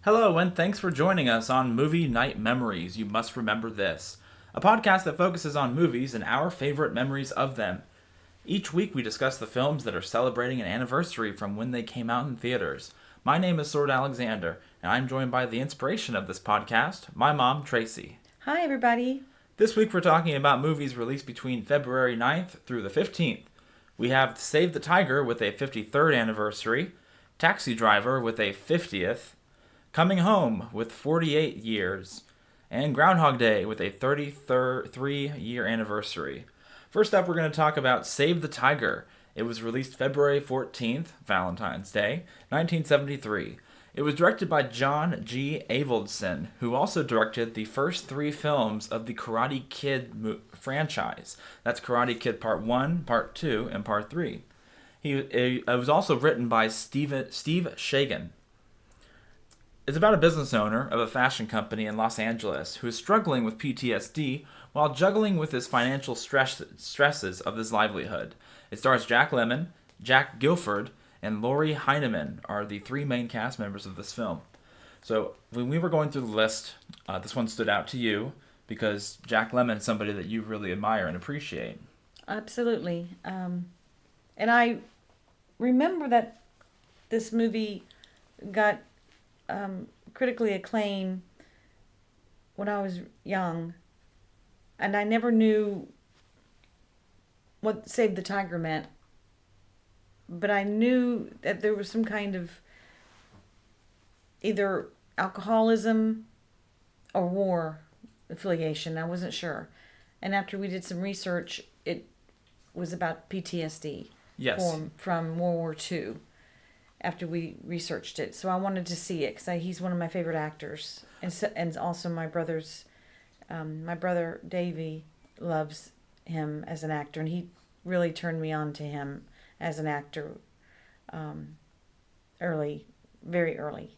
Hello, and thanks for joining us on Movie Night Memories. You must remember this, a podcast that focuses on movies and our favorite memories of them. Each week we discuss the films that are celebrating an anniversary from when they came out in theaters. My name is Sword Alexander, and I'm joined by the inspiration of this podcast, my mom, Tracey. Hi, everybody. This week we're talking about movies released between February 9th through the 15th. We have Save the Tiger with a 53rd anniversary, Taxi Driver with a 50th, Coming Home with 48 years, and Groundhog Day with a 33-year anniversary. First up, we're going to talk about Save the Tiger. It was released February 14th, Valentine's Day, 1973. It was directed by John G. Avildsen, who also directed the first three films of the Karate Kid franchise. That's Karate Kid Part 1, Part 2, and Part 3. It was also written by Steve Shagan. It's about a business owner of a fashion company in Los Angeles who is struggling with PTSD while juggling with his financial stresses of his livelihood. It stars Jack Lemmon, Jack Gilford, and Laurie Heineman are the three main cast members of this film. So when we were going through the list, this one stood out to you because Jack Lemmon is somebody that you really admire and appreciate. Absolutely. And I remember that this movie got critically acclaimed when I was young, and I never knew what Save the Tiger meant, but I knew that there was some kind of either alcoholism or war affiliation. I wasn't sure, and after we did some research, it was about PTSD. Yes. From World War II. After we researched it, so I wanted to see it because he's one of my favorite actors, and also my brother Davey loves him as an actor, and he really turned me on to him as an actor very early,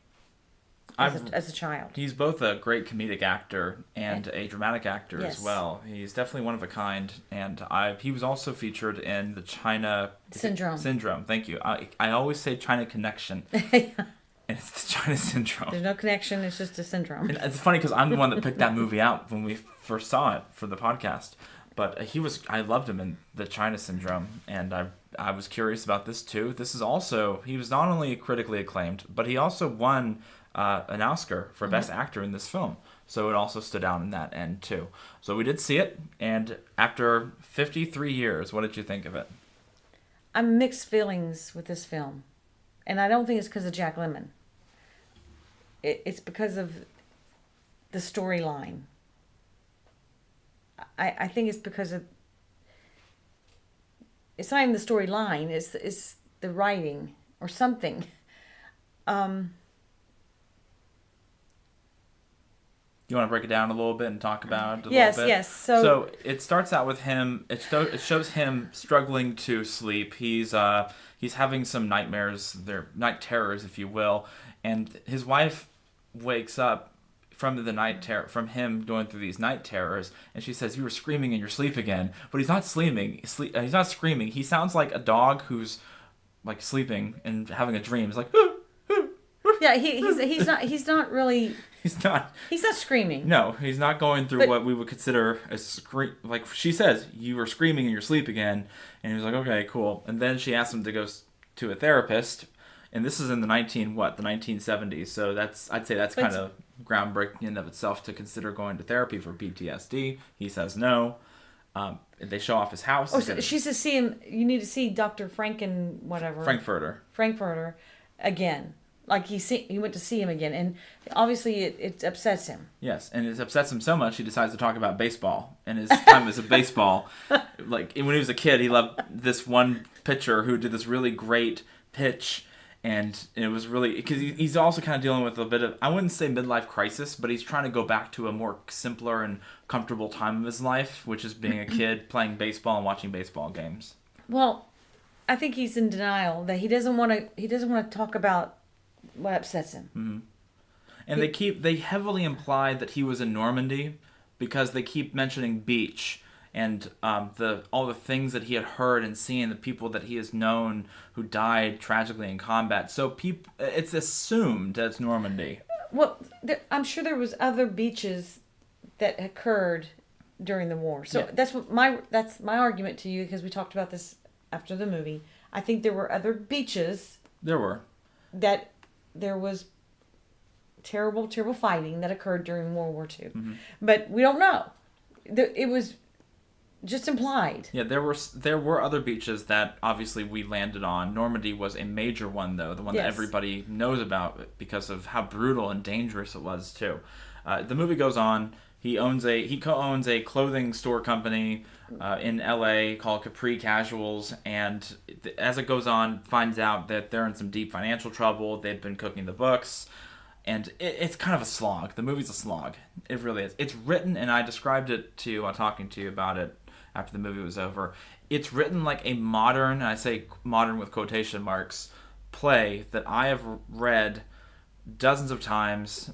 as a child. He's both a great comedic actor and a dramatic actor yes. as well. He's definitely one of a kind, and he was also featured in the China Syndrome. Thank you. I always say China Connection, and it's the China Syndrome. There's no connection. It's just a syndrome. And it's funny because I'm the one that picked that movie out when we first saw it for the podcast. But I loved him in the China Syndrome, and I was curious about this too. He was not only critically acclaimed, but he also won an Oscar for Best Actor in this film. So it also stood out in that end too. So we did see it, and after 53 years, what did you think of it? I'm mixed feelings with this film, and I don't think it's because of Jack Lemmon. It's because of the storyline. I think it's because of... It's not even the storyline, it's the writing or something. You want to break it down a little bit and talk about it a little bit? Yes. So it starts out with him. It shows him struggling to sleep. He's having some nightmares. They're night terrors, if you will. And his wife wakes up from from him going through these night terrors, and she says, "You were screaming in your sleep again." But he's not screaming. He's not screaming. He sounds like a dog who's like sleeping and having a dream. He's like. Yeah, he's not really... He's not screaming. No, he's not going through what we would consider a scream. Like she says, you were screaming in your sleep again. And he was like, okay, cool. And then she asked him to go to a therapist. And this is in the 1970s. So I'd say that's kind of groundbreaking in of itself to consider going to therapy for PTSD. He says no. They show off his house. Oh, so she says, you need to see Dr. Frankfurter again. Like he went to see him again, and obviously it upsets him. Yes, and it upsets him so much he decides to talk about baseball and his time as a baseball. Like when he was a kid, he loved this one pitcher who did this really great pitch, and it was really because he's also kind of dealing with a bit of, I wouldn't say midlife crisis, but he's trying to go back to a more simpler and comfortable time of his life, which is being a kid playing baseball and watching baseball games. Well, I think he's in denial that he doesn't want to talk about what upsets him. Mm-hmm. And they heavily imply that he was in Normandy because they keep mentioning beach and all the things that he had heard and seen, the people that he has known who died tragically in combat. So it's assumed that it's Normandy. Well, I'm sure there was other beaches that occurred during the war. So Yeah. that's my argument to you, because we talked about this after the movie. I think there were other beaches There were. that there was terrible, terrible fighting that occurred during World War II. Mm-hmm. But we don't know. It was just implied. Yeah, there were other beaches that obviously we landed on. Normandy was a major one, though, the one that Yes. everybody knows about because of how brutal and dangerous it was too. The movie goes on. He co-owns a clothing store company in L.A. called Capri Casuals, and as it goes on, finds out that they're in some deep financial trouble. They've been cooking the books. And it's kind of a slog. The movie's a slog. It really is. It's written, and I described it to you while talking to you about it after the movie was over. It's written like a modern, and I say modern with quotation marks, play that I have read dozens of times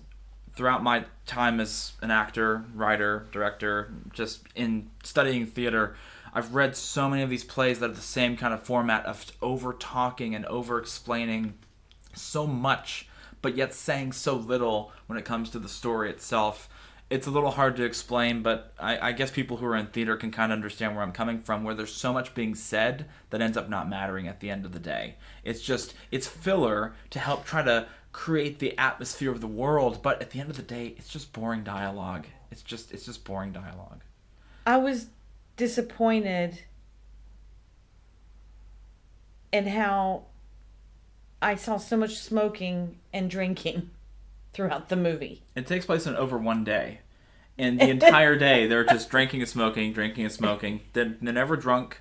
throughout my time as an actor, writer, director, just in studying theater. I've read so many of these plays that are the same kind of format of over-talking and over-explaining so much, but yet saying so little when it comes to the story itself. It's a little hard to explain, but I guess people who are in theater can kind of understand where I'm coming from, where there's so much being said that ends up not mattering at the end of the day. It's filler to help try to create the atmosphere of the world, but at the end of the day, it's just boring dialogue. It's just boring dialogue. I was disappointed in how I saw so much smoking and drinking throughout the movie. It takes place in over one day. And the entire day, they're just drinking and smoking. They're never drunk.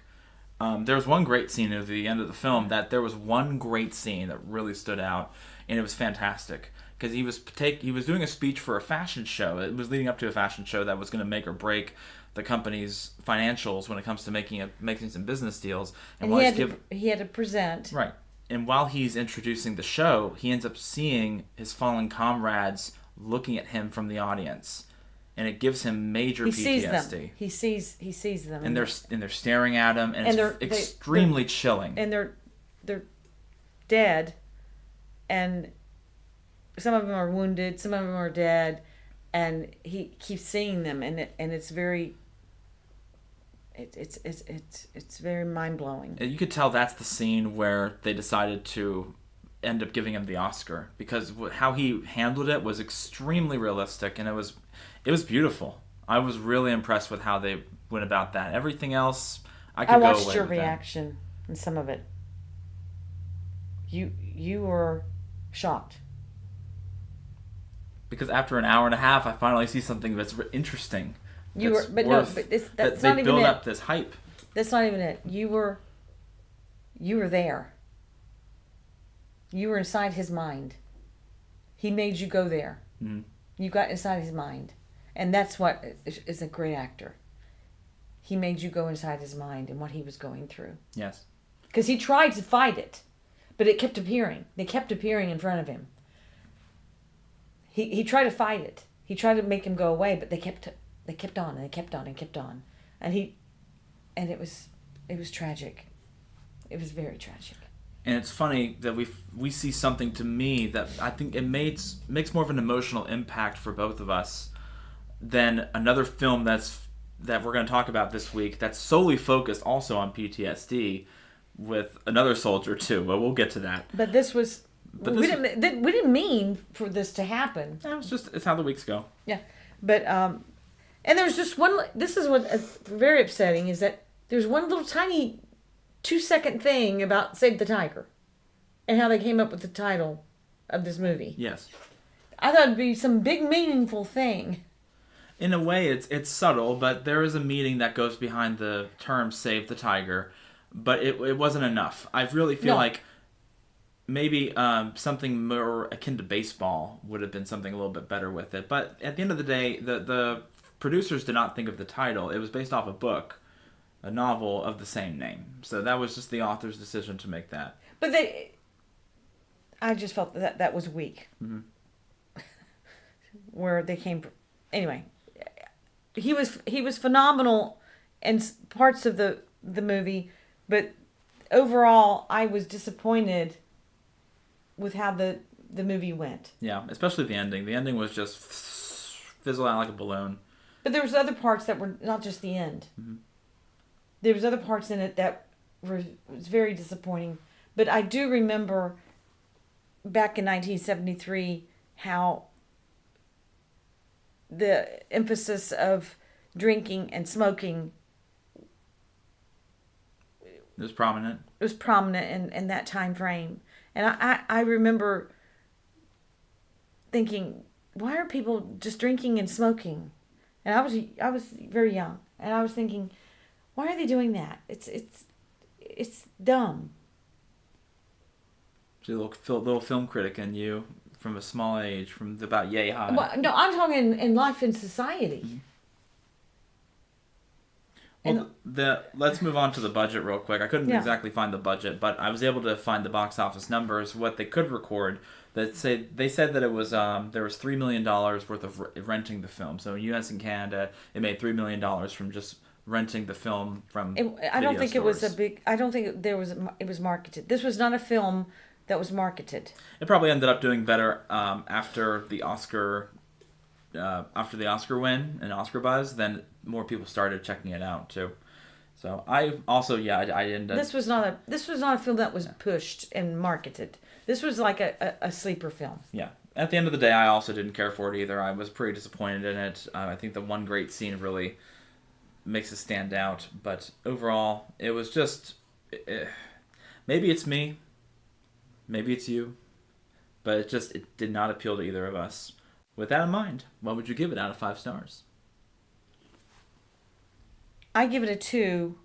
There was one great scene at the end of the film there was one great scene that really stood out, and it was fantastic. Because he was doing a speech for a fashion show. It was leading up to a fashion show that was going to make or break the company's financials when it comes to making some business deals. And he had to present. Right. And while he's introducing the show, he ends up seeing his fallen comrades looking at him from the audience, and it gives him major PTSD. He sees them, and they're staring at him, and it's extremely chilling. And they're dead, and some of them are wounded, some of them are dead, and he keeps seeing them, and it's very. It's very mind-blowing. You could tell that's the scene where they decided to end up giving him the Oscar, because how he handled it was extremely realistic, and it was beautiful. I was really impressed with how they went about that. Everything else, I could go away with. I watched your reaction in some of it. You were shocked. Because after an hour and a half, I finally see something that's interesting. That's not even it. They build up this hype. That's not even it. You were there. You were inside his mind. He made you go there. Mm-hmm. You got inside his mind, and that's what is a great actor. He made you go inside his mind and what he was going through. Yes. Because he tried to fight it, but it kept appearing. They kept appearing in front of him. He tried to fight it. He tried to make him go away, but they kept on and they kept on and kept on, and it was tragic. It was very tragic. And it's funny that we see something, to me, that I think it makes more of an emotional impact for both of us than another film that we're going to talk about this week that's solely focused also on PTSD with another soldier too. But we'll get to that. But we didn't mean for this to happen. It's how the weeks go. Yeah, but and there's just one. This is what very upsetting is that there's one little tiny 2-second thing about Save the Tiger, and how they came up with the title of this movie. Yes, I thought it'd be some big meaningful thing. In a way, it's subtle, but there is a meaning that goes behind the term "Save the Tiger," but it wasn't enough. I really feel like maybe something more akin to baseball would have been something a little bit better with it. But at the end of the day, the producers did not think of the title. It was based off a book, a novel of the same name. So that was just the author's decision to make that. But I just felt that was weak. Mm-hmm. Where they came from. Anyway, he was phenomenal in parts of the movie, but overall I was disappointed with how the the movie went. Yeah, especially the ending. The ending was just fizzled out like a balloon. But there was other parts that were not just the end. Mm-hmm. There was other parts in it that was very disappointing. But I do remember back in 1973 how the emphasis of drinking and smoking It was prominent. It was prominent in that time frame. And I remember thinking, why are people just drinking and smoking? And I was very young, and I was thinking, why are they doing that? It's dumb. The little film critic in you from a small age, from about yay high. Well, no, I'm talking in life and society. Well, let's move on to the budget real quick. I couldn't exactly find the budget, but I was able to find the box office numbers, what they could record. They said that it was there was $3 million worth of renting the film. So in U.S. and Canada, it made $3 million from just renting the film from. I don't think stores. It was a big. I don't think it was marketed. This was not a film that was marketed. It probably ended up doing better after the Oscar win and Oscar buzz. Then more people started checking it out too. So I also I didn't. This was not a film that was pushed and marketed. This was like a sleeper film. Yeah. At the end of the day, I also didn't care for it either. I was pretty disappointed in it. I think the one great scene really makes it stand out. But overall, it was just... maybe it's me. Maybe it's you. But it did not appeal to either of us. With that in mind, what would you give it out of 5 stars? I give it a 2.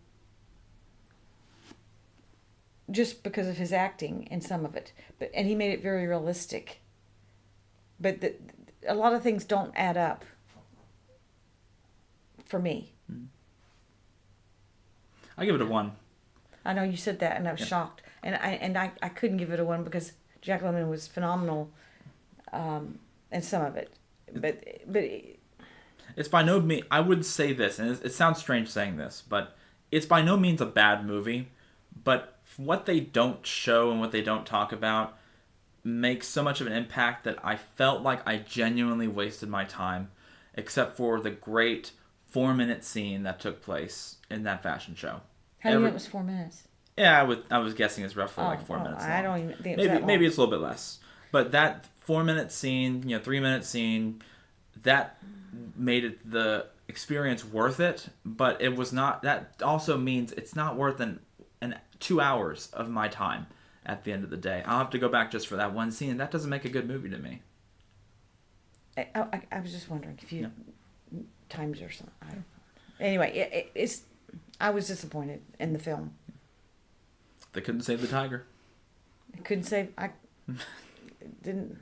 Just because of his acting in some of it, and he made it very realistic. But a lot of things don't add up for me. I give it a 1. I know you said that, and I was shocked, and I couldn't give it a 1 because Jack Lemmon was phenomenal, in some of it, but it's by no means. I would say this, and it sounds strange saying this, but it's by no means a bad movie, but what they don't show and what they don't talk about makes so much of an impact that I felt like I genuinely wasted my time, except for the great 4-minute scene that took place in that fashion show. How do you know it was 4 minutes? Yeah, I was guessing it's roughly like 4 minutes long. I don't even think it's maybe it's a little bit less. But that 4-minute scene, 3-minute scene, that made it the experience worth it. But it was not. That also means it's not worth an 2 hours of my time at the end of the day. I'll have to go back just for that one scene, and that doesn't make a good movie to me. I was just wondering if you times or something. I don't know. Anyway, I was disappointed in the film. They couldn't save the tiger. They couldn't save. I didn't.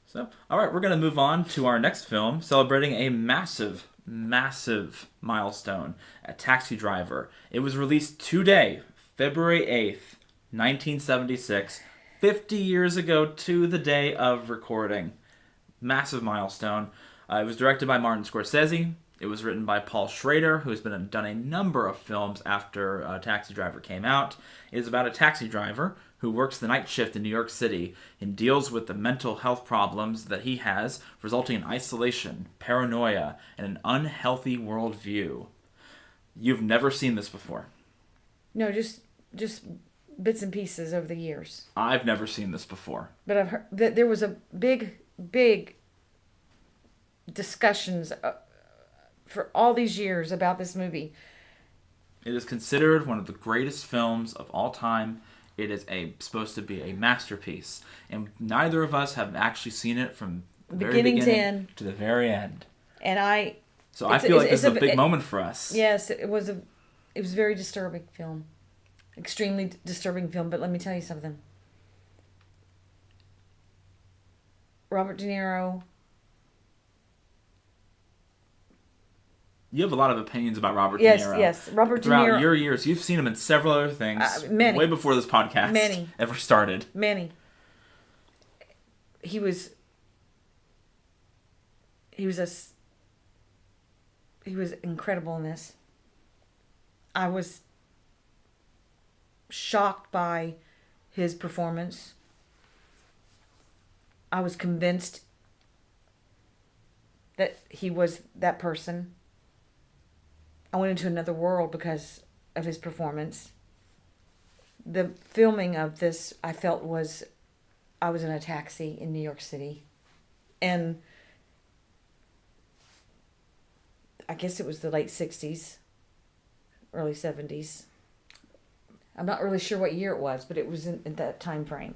So, all right, we're going to move on to our next film, celebrating a massive milestone, A Taxi Driver. It was released today, February 8th, 1976, 50 years ago to the day of recording. Massive milestone. It was directed by Martin Scorsese. It was written by Paul Schrader, who has done a number of films after Taxi Driver came out. It is about a taxi driver who works the night shift in New York City and deals with the mental health problems that he has, resulting in isolation, paranoia, and an unhealthy worldview. You've never seen this before. No, just bits and pieces over the years. I've never seen this before. But I've heard that there was a big discussions for all these years about this movie. It is considered one of the greatest films of all time. It is supposed to be a masterpiece. And neither of us have actually seen it from the very beginning to the very end. And I feel like this is a big moment for us. Yes, it was a very disturbing film. Extremely disturbing film, but let me tell you something. Robert De Niro. You have a lot of opinions about Robert De Niro. Yes. Robert De Niro. Throughout your years, you've seen him in several other things. Many. Way before this podcast ever started. Many. He was incredible in this. I was shocked by his performance. I was convinced that he was that person. I went into another world because of his performance. The filming of this, I felt, was... I was in a taxi in New York City. And I guess it was the late 60s, early 70s. I'm not really sure what year it was, but it was in that time frame.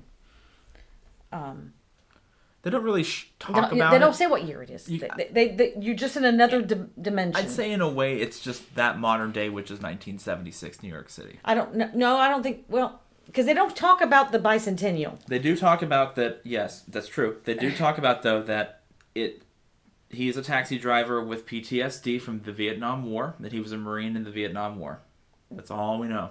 They don't really talk about They it. don't say what year it is. You're just in another dimension. I'd say in a way it's just that modern day, which is 1976 New York City. I don't know. No, I don't think... Well, because they don't talk about the bicentennial. They do talk about that. Yes, that's true. They do talk about, though, that he is a taxi driver with PTSD from the Vietnam War, that he was a Marine in the Vietnam War. That's all we know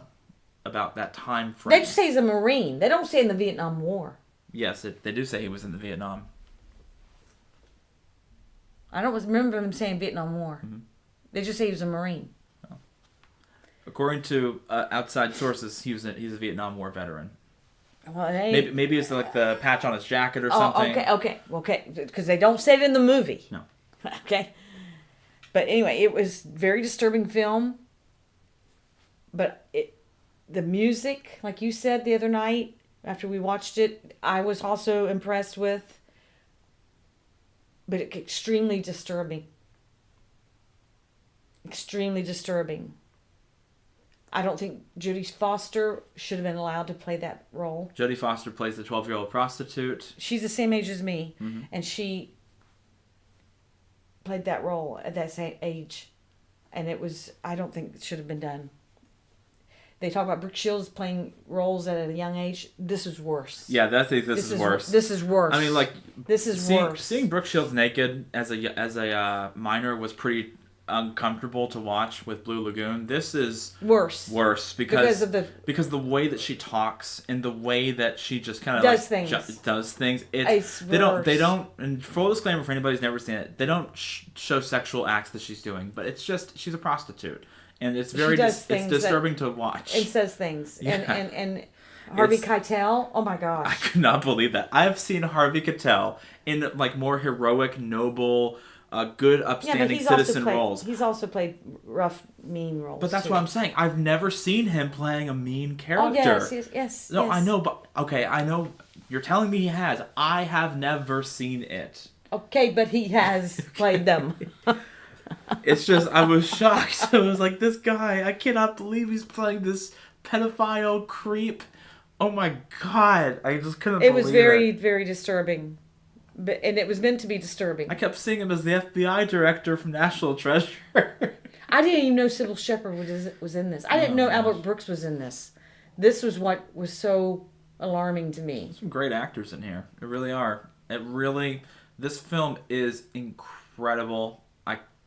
about that time frame. They just say he's a Marine. They don't say in the Vietnam War. Yes, they do say he was in the Vietnam. I don't remember them saying Vietnam War. Mm-hmm. They just say he was a Marine. Oh. According to outside sources, he's a Vietnam War veteran. Well, hey. Maybe it's like the patch on his jacket or something. Okay. Because they don't say it in the movie. No. Okay. But anyway, it was very disturbing film. But the music, like you said the other night, after we watched it, I was also impressed with. But extremely disturbing. Extremely disturbing. I don't think Jodie Foster should have been allowed to play that role. Jodie Foster plays the 12-year-old prostitute. She's the same age as me, mm-hmm. and she played that role at that same age. And I don't think it should have been done. They talk about Brooke Shields playing roles at a young age. This is worse. Yeah, this is worse. This is worse. I mean, like, this is worse. Seeing Brooke Shields naked as a minor was pretty uncomfortable to watch with Blue Lagoon. This is worse because the way that she talks and the way that she just kind of does things. They don't. And full disclaimer for anybody who's never seen it, they don't show sexual acts that she's doing, but it's just she's a prostitute. And it's it's disturbing to watch. It says things. Yeah. And Harvey Keitel, oh my gosh. I could not believe that. I've seen Harvey Keitel in like more heroic, noble, good, upstanding citizen roles. He's also played rough, mean roles. But that's what I'm saying. I've never seen him playing a mean character. Oh, yes. No, yes. I know, but okay, I know. You're telling me he has. I have never seen it. Okay, but he has played them. It's just, I was shocked. I was like, this guy, I cannot believe he's playing this pedophile creep. Oh my God. I just couldn't believe it. It was very, very disturbing. And it was meant to be disturbing. I kept seeing him as the FBI director from National Treasure. I didn't even know Sybil Shepherd was in this. I didn't know Albert Brooks was in this. This was what was so alarming to me. There's some great actors in here. There really are. This film is incredible.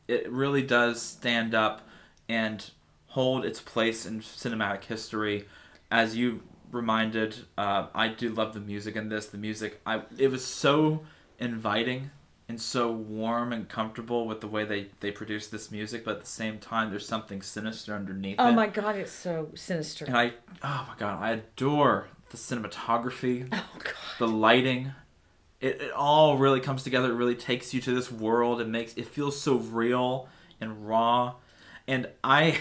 It really does stand up and hold its place in cinematic history. As you reminded, I do love the music in this. The music, it was so inviting and so warm and comfortable with the way they produce this music, but at the same time, there's something sinister underneath it. Oh my God, it's so sinister. And I adore the cinematography, the lighting. It all really comes together. It really takes you to this world. It feels so real and raw. And I've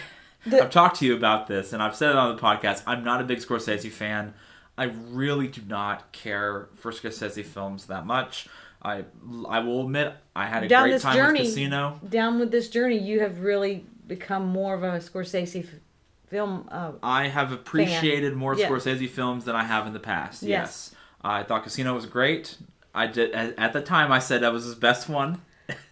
talked to you about this, and I've said it on the podcast. I'm not a big Scorsese fan. I really do not care for Scorsese films that much. I will admit I had a great time with Casino. Down with this journey, you have really become more of a Scorsese film I have appreciated more Scorsese films than I have in the past. Yes. I thought Casino was great. I did at the time. I said that was his best one,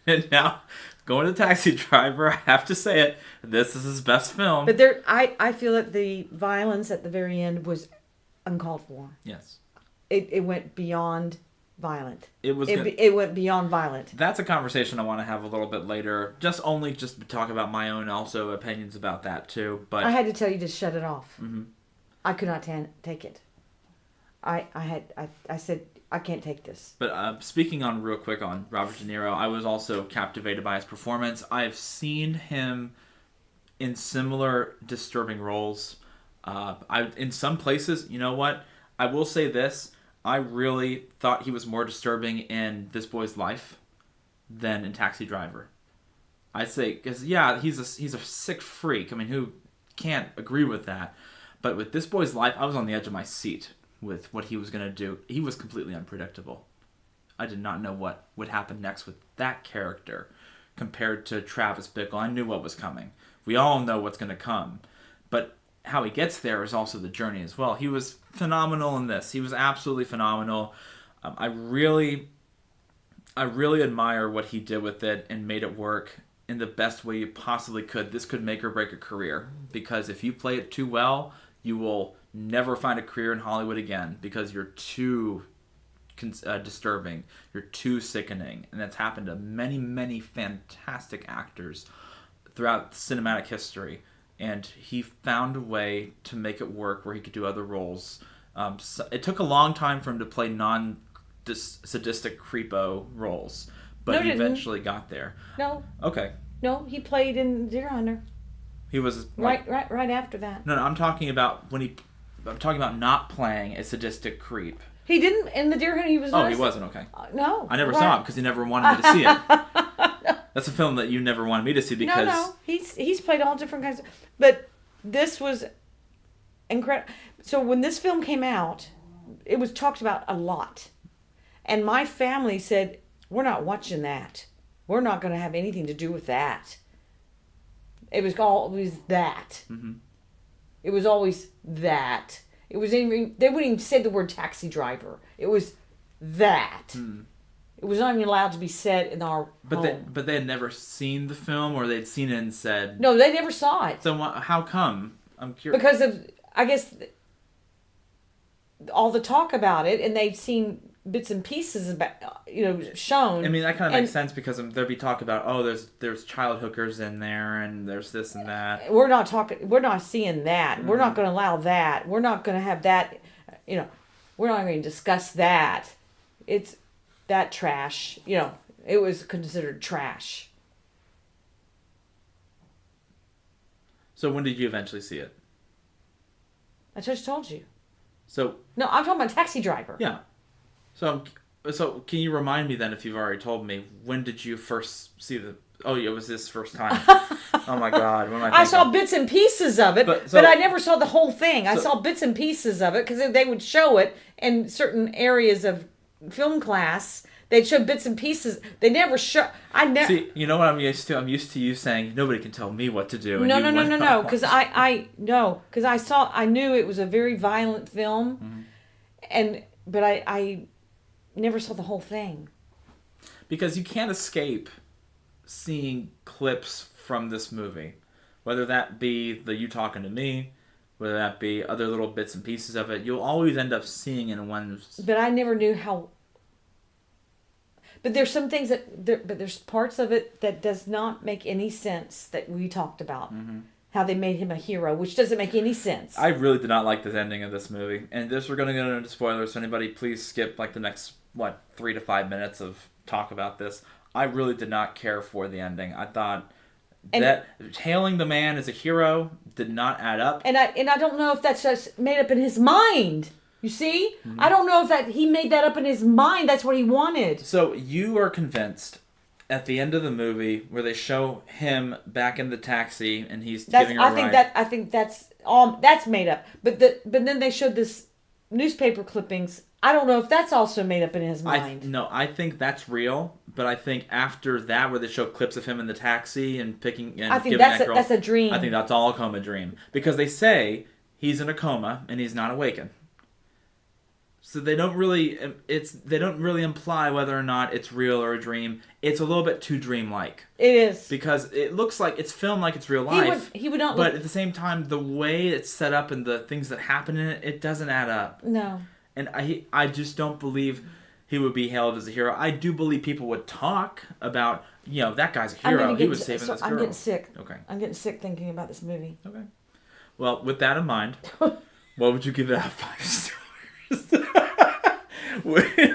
and now going to Taxi Driver, I have to say it. This is his best film. But I feel that the violence at the very end was uncalled for. Yes, it went beyond violent. It went beyond violent. That's a conversation I want to have a little bit later. Just to talk about my own also opinions about that too. But I had to tell you to shut it off. Mm-hmm. I could not take it. I said, I can't take this. But speaking on real quick on Robert De Niro, I was also captivated by his performance. I've seen him in similar disturbing roles. In some places, you know what? I will say this. I really thought he was more disturbing in This Boy's Life than in Taxi Driver. I'd say, because yeah, he's a sick freak. I mean, who can't agree with that? But with This Boy's Life, I was on the edge of my seat with what he was going to do. He was completely unpredictable. I did not know what would happen next with that character compared to Travis Bickle. I knew what was coming. We all know what's going to come. But how he gets there is also the journey as well. He was phenomenal in this. He was absolutely phenomenal. I really admire what he did with it and made it work in the best way you possibly could. This could make or break a career, because if you play it too well, you will never find a career in Hollywood again, because you're too disturbing, you're too sickening. And that's happened to many, many fantastic actors throughout cinematic history. And he found a way to make it work where he could do other roles. So it took a long time for him to play non-sadistic creepo roles, but he eventually got there. No. Okay. No, he played in Deer Hunter. He was right after that. No, I'm talking about I'm talking about not playing a sadistic creep. He didn't in the Deer Hunter. He was. Oh, he wasn't. Okay. No. I never saw it because he never wanted me to see it. That's a film that you never wanted me to see because... No. He's played all different kinds of... But this was incredible. So when this film came out, it was talked about a lot. And my family said, we're not watching that. We're not going to have anything to do with that. It was always that. Mm-hmm. It was always that. It was even... They wouldn't even say the word taxi driver. It was that. Mm. It was not even allowed to be said in our home. But they had never seen the film, or they'd seen it and said... No, they never saw it. So how come? I'm curious. Because of, I guess, all the talk about it, and they've seen bits and pieces about, shown. I mean, that kind of makes sense because there'd be talk about, there's child hookers in there, and there's this and that. We're not seeing that. Mm-hmm. We're not going to allow that. We're not going to have that, we're not going to discuss that. It's... that trash, it was considered trash. So when did you eventually see it? I just told you. So no, I'm talking about Taxi Driver. Yeah. So can you remind me then, if you've already told me, when did you first see the... Oh, it was this first time. Oh my God. What am I thinking? I saw bits and pieces of it, but I never saw the whole thing. I saw bits and pieces of it because they would show it in certain areas of film class. They'd show bits and pieces. They never show... See, you know what I'm used to? I'm used to you saying, nobody can tell me what to do. No. Because I knew it was a very violent film. Mm-hmm. But I never saw the whole thing. Because you can't escape seeing clips from this movie. Whether that be the You Talking to Me, whether that be other little bits and pieces of it, you'll always end up seeing in one... But I never knew how... But there's some things but there's parts of it that does not make any sense that we talked about. Mm-hmm. How they made him a hero, which doesn't make any sense. I really did not like the ending of this movie. And we're going to go into spoilers, so anybody please skip the next, 3 to 5 minutes of talk about this. I really did not care for the ending. I thought that hailing the man as a hero did not add up. And I don't know if that's just made up in his mind. You see? Mm-hmm. I don't know if he made that up in his mind. That's what he wanted. So you are convinced at the end of the movie where they show him back in the taxi and he's giving her a ride. I think that's made up. But then they showed this newspaper clippings. I don't know if that's also made up in his mind. I think that's real. But I think after that, where they show clips of him in the taxi and giving that girl, that's a dream. I think that's all a coma dream, because they say he's in a coma and he's not awakened. So they don't really imply whether or not it's real or a dream. It's a little bit too dreamlike. It is. Because it looks like it's filmed like it's real life. He would not. But at the same time, the way it's set up and the things that happen in it, it doesn't add up. No. And I just don't believe he would be hailed as a hero. I do believe people would talk about, that guy's a hero. He was saving this girl. I'm getting sick. Okay. I'm getting sick thinking about this movie. Okay. Well, with that in mind, what would you give it out of 5 stars?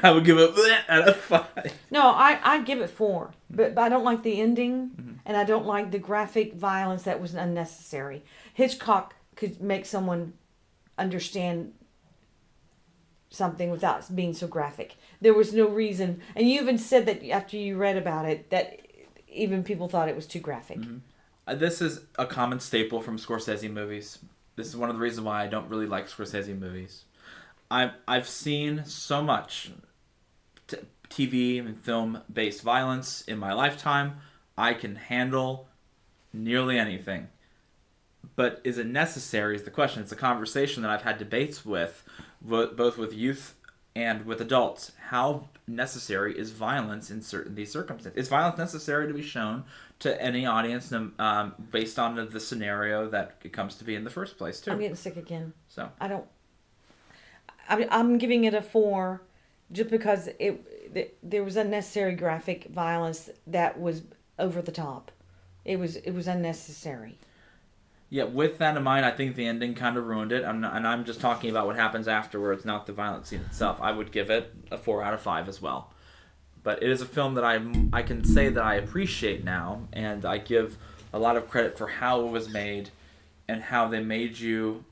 I would give it out of 5. No, I'd give it 4. But I don't like the ending, mm-hmm. and I don't like the graphic violence that was unnecessary. Hitchcock could make someone understand something without being so graphic. There was no reason, and you even said that after you read about it, that even people thought it was too graphic. This is a common staple from Scorsese movies. This is one of the reasons why I don't really like Scorsese movies. I've seen so much TV and film-based violence in my lifetime. I can handle nearly anything. But is it necessary is the question. It's a conversation that I've had debates with, both with youth and with adults. How necessary is violence in these circumstances? Is violence necessary to be shown to any audience based on the scenario that it comes to be in the first place, too? I'm getting sick again. So I'm giving it a 4 just because there was unnecessary graphic violence that was over the top. It was unnecessary. Yeah, with that in mind, I think the ending kind of ruined it. I'm just talking about what happens afterwards, not the violent scene itself. I would give it a 4 out of 5 as well. But it is a film that I can say that I appreciate now, and I give a lot of credit for how it was made and how they made you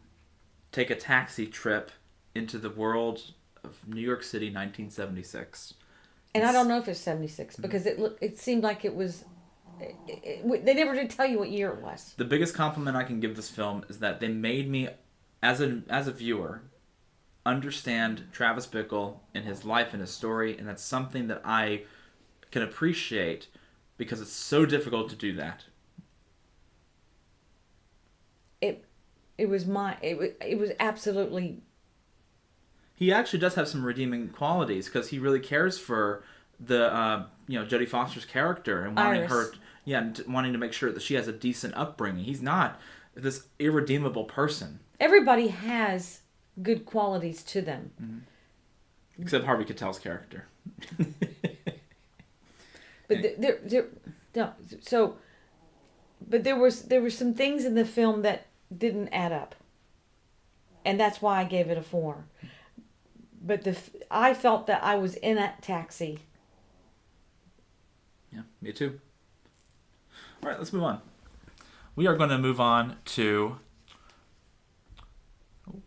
take a taxi trip into the world of New York City, 1976. And I don't know if it's 76 because it seemed like it was. They never did tell you what year it was. The biggest compliment I can give this film is that they made me, as a viewer, understand Travis Bickle and his life and his story, and that's something that I can appreciate because it's so difficult to do that. It was absolutely. He actually does have some redeeming qualities because he really cares for the Jodie Foster's character and wanting Iris. her, wanting to make sure that she has a decent upbringing. He's not this irredeemable person. Everybody has good qualities to them. Mm-hmm. Except Harvey Keitel's character. But there were some things in the film that didn't add up, and that's why I gave it a 4. But I felt that I was in that taxi. Yeah, me too. All right, let's move on. We are going to move on to... Oh,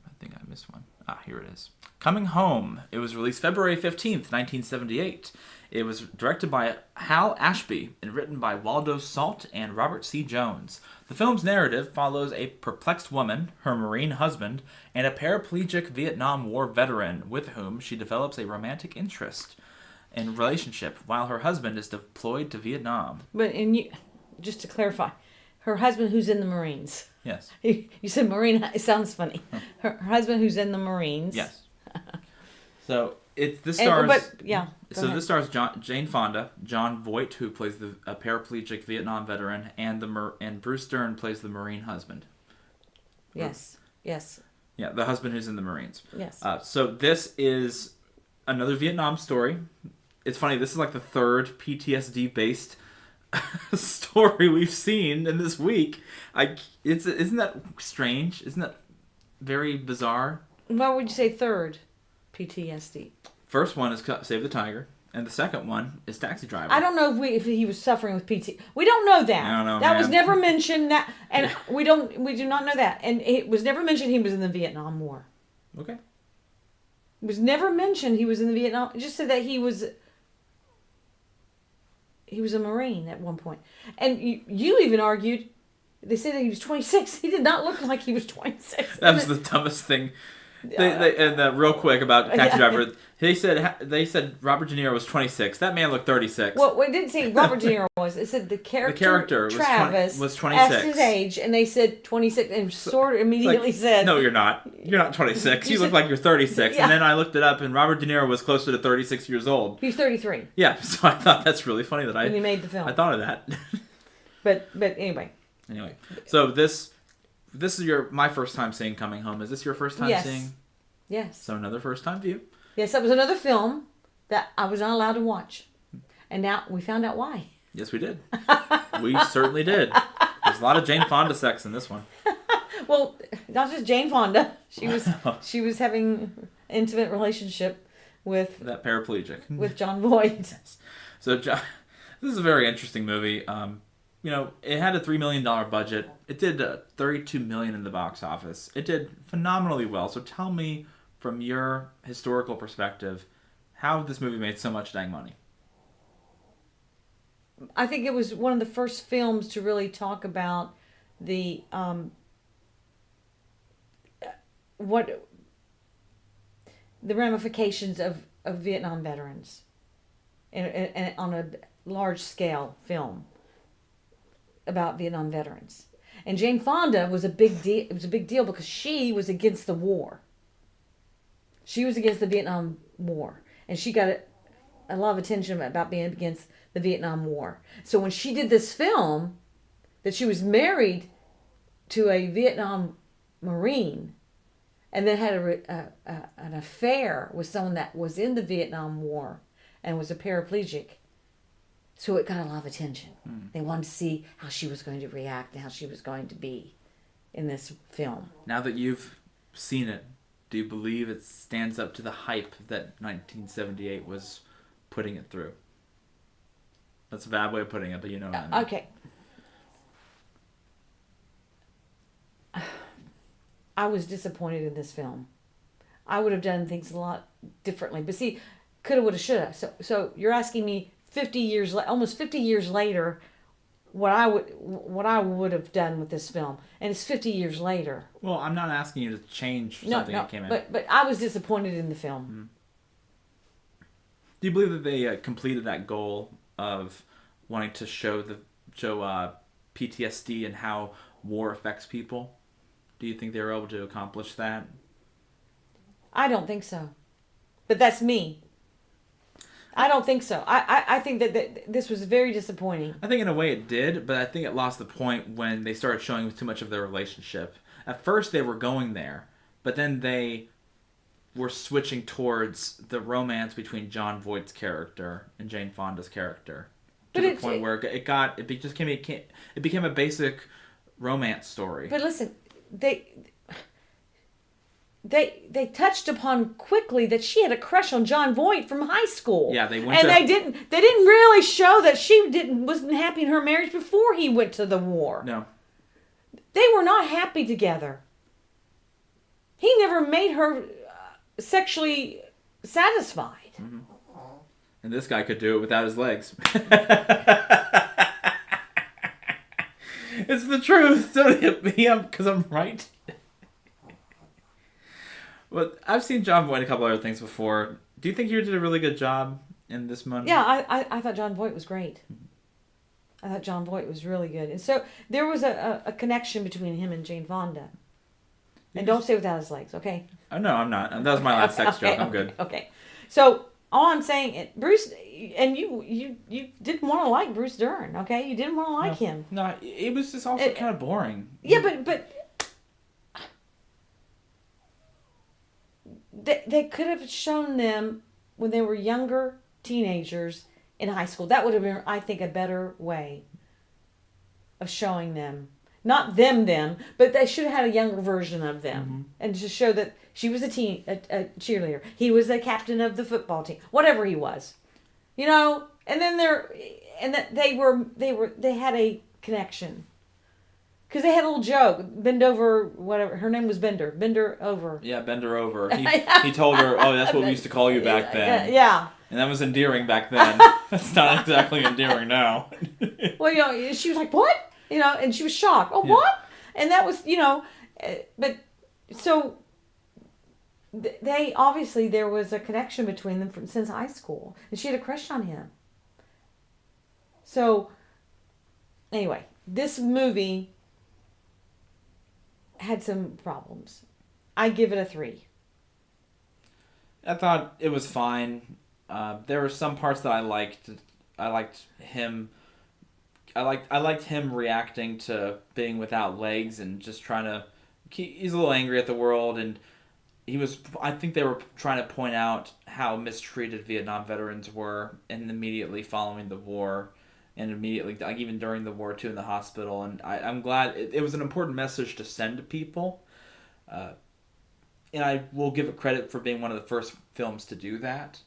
I think I missed one. Here it is. Coming Home. It was released February 15th, 1978. It was directed by Hal Ashby and written by Waldo Salt and Robert C. Jones. The film's narrative follows a perplexed woman, her Marine husband, and a paraplegic Vietnam War veteran with whom she develops a romantic interest and relationship while her husband is deployed to Vietnam. Just to clarify, her husband who's in the Marines. Yes. You said Marine. It sounds funny. Her husband who's in the Marines. Yes. So this stars. This stars Jane Fonda, John Voight, who plays a paraplegic Vietnam veteran, and Bruce Dern plays the Marine husband. Yes. Yes. Yeah, the husband who's in the Marines. Yes. So this is another Vietnam story. It's funny. This is like the third PTSD based story we've seen in this week. Isn't that strange? Isn't that very bizarre? Why would you say third PTSD? First one is Save the Tiger, and the second one is Taxi Driver. I don't know if he was suffering with PT. We don't know that. I don't know, that was never mentioned. And we do not know that. And it was never mentioned he was in the Vietnam War. Okay. It was never mentioned he was in the Vietnam. It just said that he was a Marine at one point. And you even argued. They said that he was 26. He did not look like he was 26. That was the dumbest thing. Real quick about Taxi Driver, they said Robert De Niro was 26. That man looked 36. Well, it didn't say Robert De Niro was. It said the character Travis was 26. asked his age, and they said 26, and Sword immediately said, "No, you're not. You're not 26. You look like you're 36." Yeah. And then I looked it up, and Robert De Niro was closer to 36 years old. He was 33. Yeah, so I thought that's really funny that when he made the film. I thought of that. But anyway. Anyway, so this is my first time seeing Coming Home. Is this your first time seeing? Yes. So another first time view. Yes, that was another film that I was not allowed to watch. And now we found out why. Yes, we did. We certainly did. There's a lot of Jane Fonda sex in this one. Well, not just Jane Fonda. She was having an intimate relationship with that paraplegic. With John Voight. Yes. So this is a very interesting movie. It had a $3 million budget. It did $32 million in the box office. It did phenomenally well. So tell me, from your historical perspective, how this movie made so much dang money? I think it was one of the first films to really talk about the what the ramifications of Vietnam veterans, and on a large scale film about Vietnam veterans. And Jane Fonda was a big deal. It was a big deal because she was against the war. She was against the Vietnam War, and she got a lot of attention about being against the Vietnam War. So when she did this film, that she was married to a Vietnam Marine, and then had an affair with someone that was in the Vietnam War and was a paraplegic. So it got a lot of attention. They wanted to see how she was going to react and how she was going to be in this film. Now that you've seen it, do you believe it stands up to the hype that 1978 was putting it through? That's a bad way of putting it, but you know what I mean. Okay. I was disappointed in this film. I would have done things a lot differently. But see, coulda, woulda, shoulda. So you're asking me almost 50 years later, what I would have done with this film, and it's 50 years later. Well, I'm not asking you to change something that came in. But I was disappointed in the film. Mm-hmm. Do you believe that they completed that goal of wanting to show PTSD and how war affects people? Do you think they were able to accomplish that? I don't think so. But that's me. I don't think so. I think that this was very disappointing. I think in a way it did, but I think it lost the point when they started showing too much of their relationship. At first they were going there, but then they were switching towards the romance between Jon Voight's character and Jane Fonda's character. To the point where it became a basic romance story. But listen, they touched upon quickly that she had a crush on Jon Voight from high school. Yeah, they didn't really show that she wasn't happy in her marriage before he went to the war. No. They were not happy together. He never made her sexually satisfied. Mm-hmm. And this guy could do it without his legs. It's the truth. Don't hit me up because I'm right. Well, I've seen Jon Voight in a couple other things before. Do you think he did a really good job in this one? Yeah, I thought Jon Voight was great. I thought Jon Voight was really good. And so there was a connection between him and Jane Fonda. And don't say without his legs, okay? Oh, no, I'm not. That was my last sex joke. I'm good. Okay. So all I'm saying, Bruce, and you didn't want to like Bruce Dern, okay? You didn't want to like him. No, it was just also kind of boring. Yeah, but they could have shown them when they were younger teenagers in high school. That would have been, I think, a better way of showing them. Not them, but they should have had a younger version of them. Mm-hmm. And to show that she was a cheerleader. He was a captain of the football team. Whatever he was. You know, and then they had a connection. Because they had a little joke. Bend over, whatever. Her name was Bender. Bender over. Yeah, Bender over. He told her, oh, that's what we used to call you back then. Yeah. And that was endearing back then. That's not exactly endearing now. Well, you know, she was like, what? You know, and she was shocked. Oh, yeah. What? And that was, you know, but so they obviously there was a connection between them since high school. And she had a crush on him. So, anyway, this movie had some problems. I give it a 3. I thought it was fine. There were some parts that I liked. I liked him. I liked him reacting to being without legs and just trying to. He's a little angry at the world, and he was. I think they were trying to point out how mistreated Vietnam veterans were, and immediately following the war. And immediately, like even during the war too, in the hospital, and I'm glad it was an important message to send to people, and I will give it credit for being one of the first films to do that.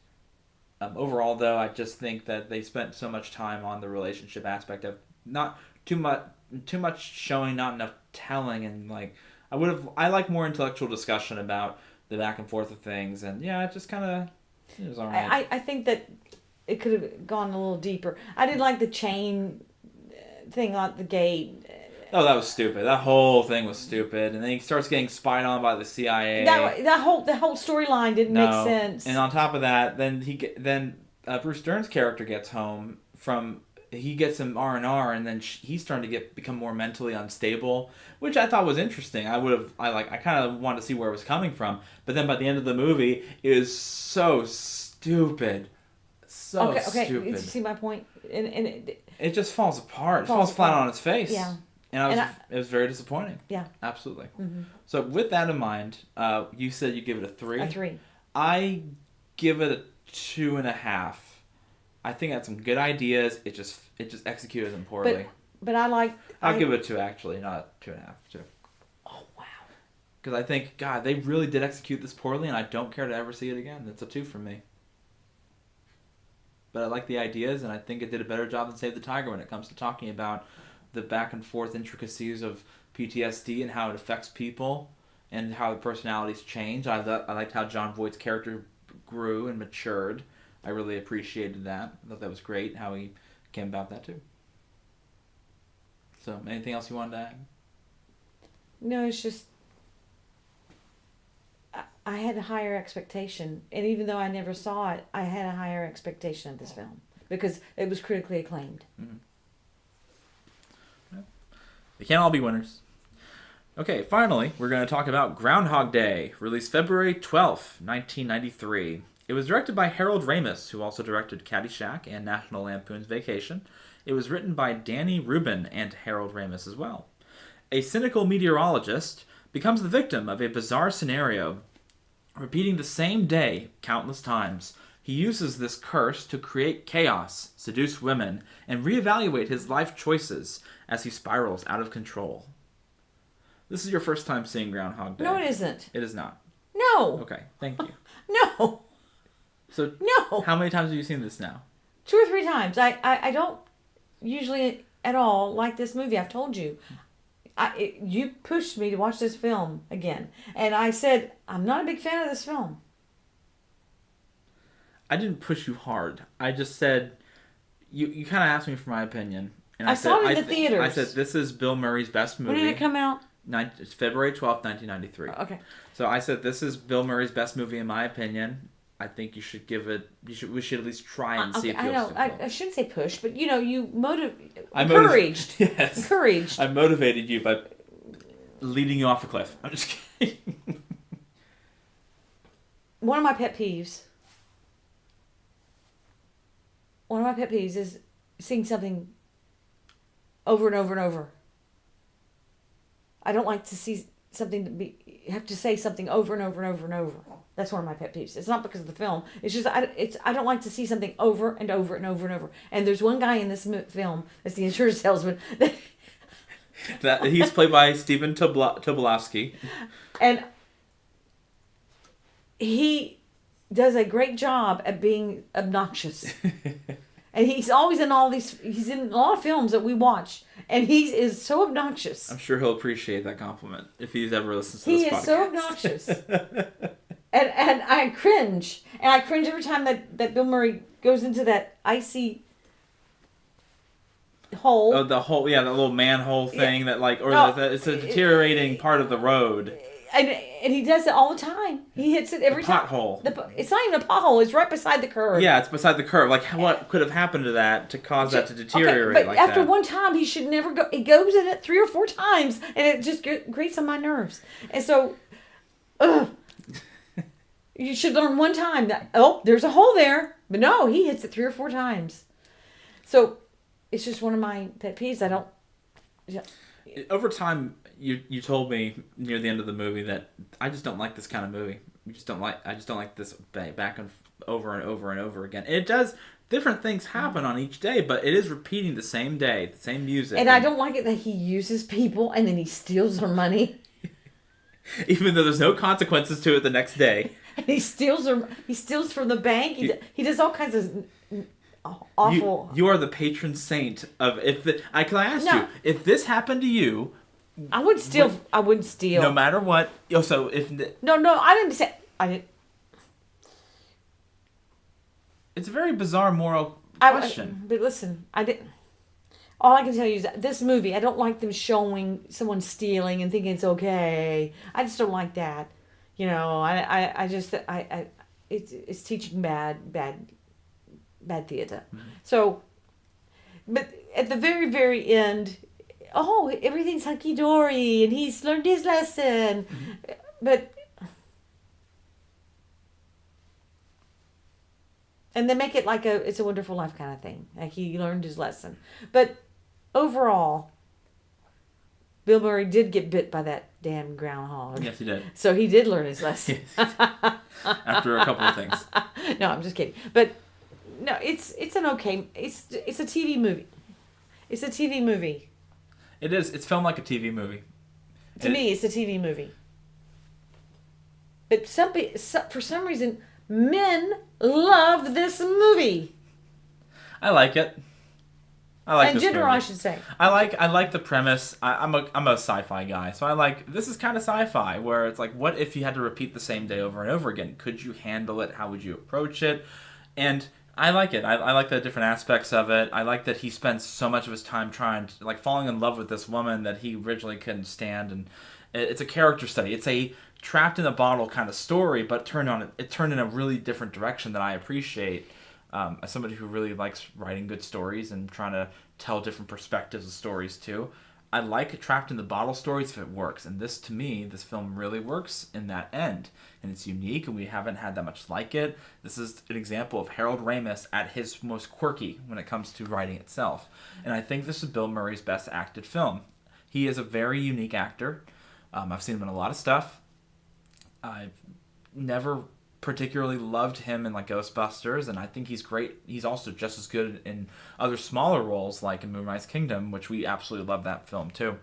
Overall, though, I just think that they spent so much time on the relationship aspect of not too much showing, not enough telling, and like I like more intellectual discussion about the back and forth of things, and yeah, it just kind of it was alright. I think that it could have gone a little deeper. I didn't like the chain thing on the gate. Oh, that was stupid. That whole thing was stupid, and then he starts getting spied on by the CIA. The whole storyline didn't make sense. And on top of that, then Bruce Dern's character gets home from. He gets some R&R, and then he's starting to become more mentally unstable, which I thought was interesting. I kind of wanted to see where it was coming from, but then by the end of the movie, it is so stupid, stupid. Okay. You see my point? And it just falls apart. It falls flat on its face. Yeah. And it was very disappointing. Yeah. Absolutely. Mm-hmm. So with that in mind, you said you give it a 3. A 3. I give it a 2.5. I think it had some good ideas. It just executed them poorly. But I'll give it a 2 actually, not 2.5. 2. Oh wow! Because I think God, they really did execute this poorly, and I don't care to ever see it again. It's a 2 for me. But I like the ideas, and I think it did a better job than Save the Tiger when it comes to talking about the back and forth intricacies of PTSD and how it affects people and how the personalities change. I liked how Jon Voight's character grew and matured. I really appreciated that. I thought that was great, how he came about that too. So, anything else you wanted to add? No, it's just I had a higher expectation, and even though I never saw it, I had a higher expectation of this film because it was critically acclaimed. Mm-hmm. They can't all be winners. Okay, finally, we're going to talk about Groundhog Day, released February 12th, 1993. It was directed by Harold Ramis, who also directed Caddyshack and National Lampoon's Vacation. It was written by Danny Rubin and Harold Ramis as well. A cynical meteorologist becomes the victim of a bizarre scenario, repeating the same day countless times. He uses this curse to create chaos, seduce women, and reevaluate his life choices as he spirals out of control. This is your first time seeing Groundhog Day. No, it isn't. It is not. No. Okay, thank you. No. So, no. How many times have you seen this now? 2 or 3 times. I don't usually at all like this movie. I've told you. You pushed me to watch this film again. And I said, I'm not a big fan of this film. I didn't push you hard. I just said, you kind of asked me for my opinion. And I saw it in the theaters. I said, this is Bill Murray's best movie. When did it come out? It's February 12th, 1993. Okay. So I said, this is Bill Murray's best movie in my opinion. I think you should give it. We should at least try and see if I know. I shouldn't say push, but you encouraged. Yes. Encouraged. I motivated you by leading you off a cliff. I'm just kidding. One of my pet peeves is seeing something over and over and over. I don't like to see something have to say something over and over and over and over. That's one of my pet peeves. It's not because of the film. It's just I don't like to see something over and over and over and over. And there's one guy in this film that's the insurance salesman that he's played by Stephen Tobolowsky, and he does a great job at being obnoxious. And he's always in he's in a lot of films that we watch, and he is so obnoxious. I'm sure he'll appreciate that compliment if he's ever listens to this podcast. He is so obnoxious. And I cringe. And I cringe every time that Bill Murray goes into that icy hole. Oh, the little manhole thing it's a deteriorating part of the road. And he does it all the time. He hits it every time. Pothole. It's not even a pothole. It's right beside the curb. Yeah, it's beside the curb. Like, what could have happened to that to cause that to deteriorate but after one time, he should never go. He goes in it 3 or 4 times, and it just grates on my nerves. And so, you should learn one time that, there's a hole there. But no, he hits it 3 or 4 times. So, it's just one of my pet peeves. I don't... Yeah. Over time... You told me near the end of the movie that I just don't like this kind of movie. I just don't like this back and over and over and over again. It does different things happen on each day, but it is repeating the same day, the same music. And I don't like it that he uses people and then he steals their money, even though there's no consequences to it the next day. And he steals from the bank. He does all kinds of awful. You are the patron saint of I asked you if this happened to you. I wouldn't steal. No matter what. So if No, I didn't say. I didn't. it's a very bizarre moral question. But listen, I didn't. All I can tell you is that this movie, I don't like them showing someone stealing and thinking it's okay. I just don't like that. I just it's teaching bad theater. Mm-hmm. So, but at the very, very end, everything's hunky dory and he's learned his lesson, mm-hmm. But. And they make it like It's a Wonderful Life kind of thing. Like he learned his lesson. But overall, Bill Murray did get bit by that damn groundhog. Yes, he did. So he did learn his lesson. After a couple of things. No, I'm just kidding. But no, it's an okay. It's a TV movie. It's a TV movie. It is. It's filmed like a TV movie. To me, it's a TV movie. But for some reason, men love this movie. I like it. In general, I should say. I like the premise. I'm a sci-fi guy, so this is kind of sci-fi where it's like, what if you had to repeat the same day over and over again? Could you handle it? How would you approach it? And I like it. I like the different aspects of it. I like that he spends so much of his time trying to, falling in love with this woman that he originally couldn't stand, and it's a character study. It's a trapped in a bottle kind of story, but turned in a really different direction that I appreciate. As somebody who really likes writing good stories and trying to tell different perspectives of stories too, I like trapped in the bottle stories if it works. And this film really works in that end. And it's unique, and we haven't had that much like it. This is an example of Harold Ramis at his most quirky when it comes to writing itself. And I think this is Bill Murray's best acted film. He is a very unique actor. I've seen him in a lot of stuff. I've never particularly loved him in Ghostbusters, and I think he's great. He's also just as good in other smaller roles like in Moonrise Kingdom, which we absolutely love that film too.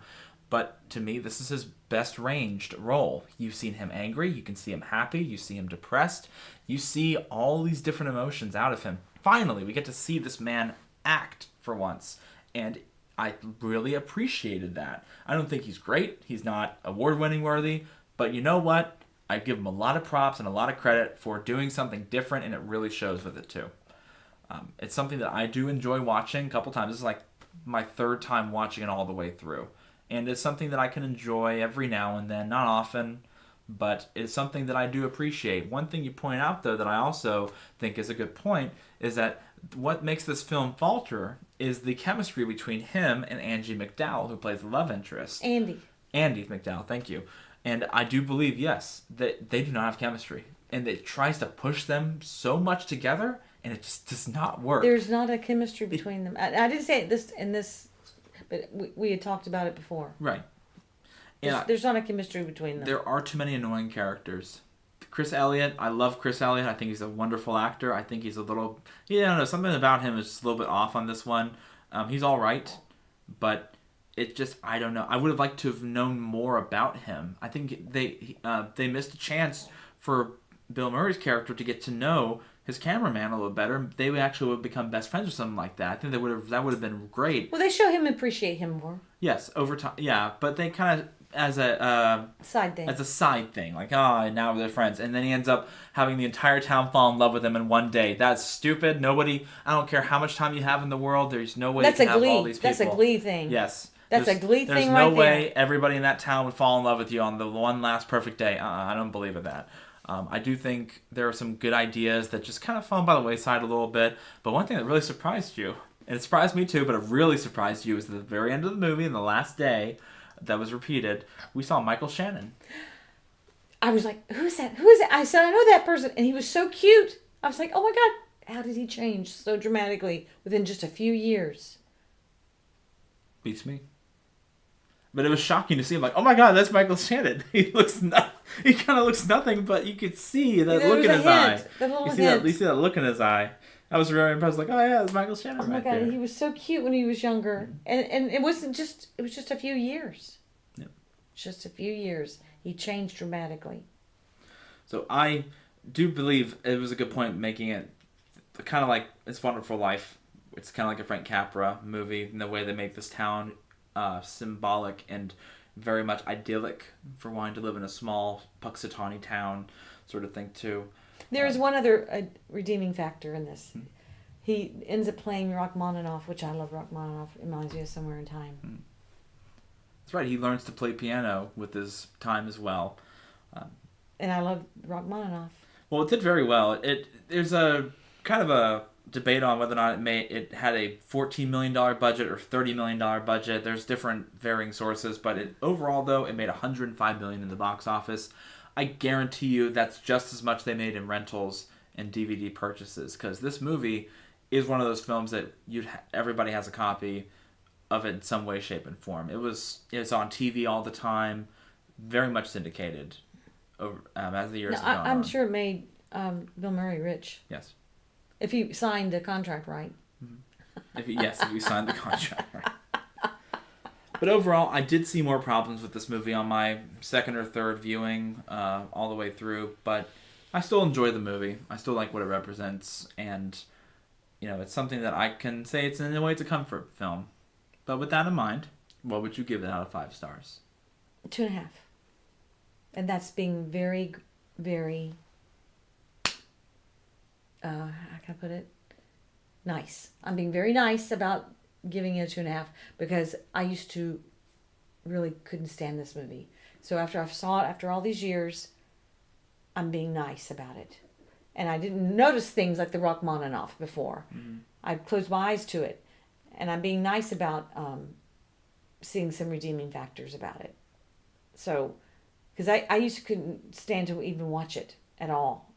But to me, this is his best ranged role. You've seen him angry, you can see him happy, you see him depressed, you see all these different emotions out of him. Finally, we get to see this man act for once, and I really appreciated that. I don't think he's great, he's not award-winning worthy, but you know what? I give him a lot of props and a lot of credit for doing something different, and it really shows with it too. It's something that I do enjoy watching a couple times. This is like my third time watching it all the way through. And it's something that I can enjoy every now and then, not often, but it's something that I do appreciate. One thing you point out, though, that I also think is a good point, is that what makes this film falter is the chemistry between him and Angie McDowell, who plays the love interest. Andy McDowell, thank you. And I do believe, yes, that they do not have chemistry. And it tries to push them so much together, and it just does not work. There's not a chemistry between them. I didn't say it in this, but we had talked about it before. Right. There's not a chemistry between them. There are too many annoying characters. Chris Elliott, I love Chris Elliott. I think he's a wonderful actor. I think he's a little... I don't know, something about him is just a little bit off on this one. He's all right, but... It just, I don't know. I would have liked to have known more about him. I think they missed a chance for Bill Murray's character to get to know his cameraman a little better. They actually would become best friends or something like that. I think that would have been great. Well, they show him appreciate him more. Yes, over time. Yeah, but they kind of as a side thing. As a side thing, now they're friends, and then he ends up having the entire town fall in love with him in one day. That's stupid. Nobody. I don't care how much time you have in the world. There's no way you can have all these people. That's a Glee thing. Yes. That's a Glee thing right there. There's no way everybody in that town would fall in love with you on the one last perfect day. I don't believe in that. I do think there are some good ideas that just kind of fall by the wayside a little bit. But one thing that really surprised you, and it surprised me too, but it really surprised you, is at the very end of the movie, in the last day that was repeated, we saw Michael Shannon. I was like, who's that? Who is that? I said, I know that person. And he was so cute. I was like, oh my God, how did he change so dramatically within just a few years? Beats me. But it was shocking to see him like, oh my God, that's Michael Shannon. He kind of looks nothing, but you could see that look in his eye. You see that look in his eye. I was very impressed. Like, oh yeah, it's Michael Shannon. Oh my God, there. He was so cute when he was younger, and it wasn't just. It was just a few years. Yep. Just a few years. He changed dramatically. So I do believe it was a good point making it kind of like It's Wonderful Life. It's kind of like a Frank Capra movie in the way they make this town symbolic and very much idyllic for wanting to live in a small Puxatawny town sort of thing too. There is one other redeeming factor in this. He ends up playing Rachmaninoff, which I love Rachmaninoff. It reminds me of Somewhere in Time. That's right. He learns to play piano with his time as well. And I love Rachmaninoff. Well, it did very well. There's a kind of a debate on whether or not it had a $14 million budget or $30 million budget. There's different varying sources, but overall though it made $105 million in the box office. I guarantee you that's just as much they made in rentals and DVD purchases, because this movie is one of those films that everybody has a copy of it in some way, shape, and form. It's on TV all the time, very much syndicated over as the years have gone on. I'm sure it made Bill Murray rich. Yes. If he signed the contract right. If you signed the contract right. But overall, I did see more problems with this movie on my second or third viewing all the way through, but I still enjoy the movie. I still like what it represents, and it's something that I can say in a way it's a comfort film. But with that in mind, what would you give it out of 5 stars? 2.5. And that's being very, very, how can I put it? Nice. I'm being very nice about giving it a 2.5 because I used to really couldn't stand this movie. So after I saw it after all these years, I'm being nice about it. And I didn't notice things like the Rachmaninoff before. Mm-hmm. I closed my eyes to it. And I'm being nice about seeing some redeeming factors about it. So, because I used to couldn't stand to even watch it at all.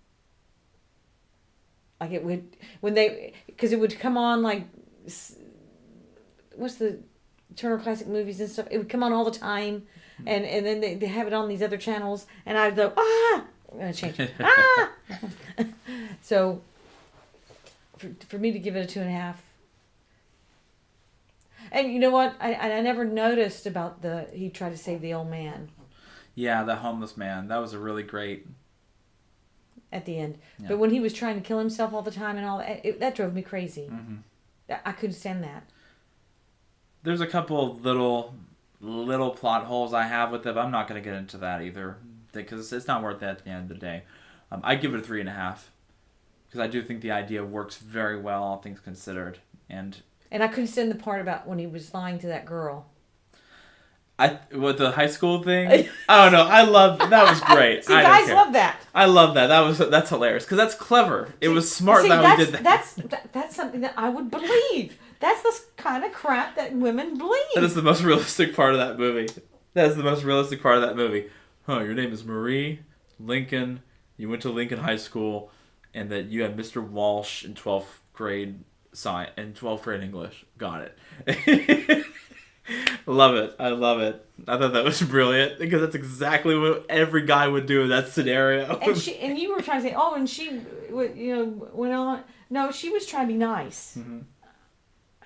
Like it would, because it would come on like, what's the Turner Classic Movies and stuff? It would come on all the time. Mm-hmm. And then they have it on these other channels. And I'd go, I'm going to change it. So, for me to give it a 2.5. And you know what? I never noticed about he tried to save the old man. Yeah, the homeless man. That was a really great... At the end. Yeah. But when he was trying to kill himself all the time and all that, that drove me crazy. Mm-hmm. I couldn't stand that. There's a couple of little plot holes I have with it, but I'm not going to get into that either. Because it's not worth it at the end of the day. I give it a 3.5. Because I do think the idea works very well, all things considered. And I couldn't stand the part about when he was lying to that girl. With the high school thing? I don't know. That was great. See, guys love that. I love that. That's hilarious. Because that's clever. It was smart that we did that. That's something that I would believe. That's the kind of crap that women believe. That is the most realistic part of that movie. Huh, your name is Marie Lincoln. You went to Lincoln High School. And that you had Mr. Walsh in 12th grade science and 12th grade English. Got it. Love it. I love it. I thought that was brilliant because that's exactly what every guy would do in that scenario. And you were trying to say, and she went on. No, she was trying to be nice. Mm-hmm.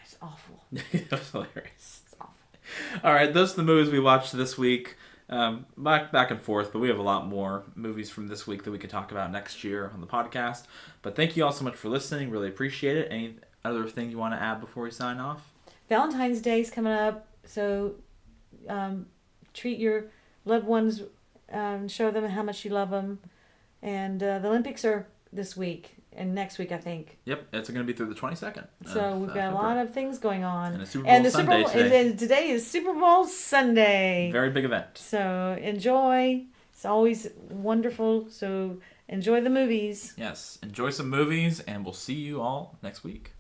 It's awful. That was hilarious. It's awful. All right, those are the movies we watched this week. Back and forth, but we have a lot more movies from this week that we could talk about next year on the podcast. But thank you all so much for listening. Really appreciate it. Any other thing you want to add before we sign off? Valentine's Day is coming up, so treat your loved ones, show them how much you love them. And the Olympics are this week and next week, I think. Yep, it's going to be through the 22nd. So we've got a lot of things going on. And the Super Bowl Sunday today. Today is Super Bowl Sunday. Very big event. So enjoy. It's always wonderful. So enjoy the movies. Yes, enjoy some movies, and we'll see you all next week.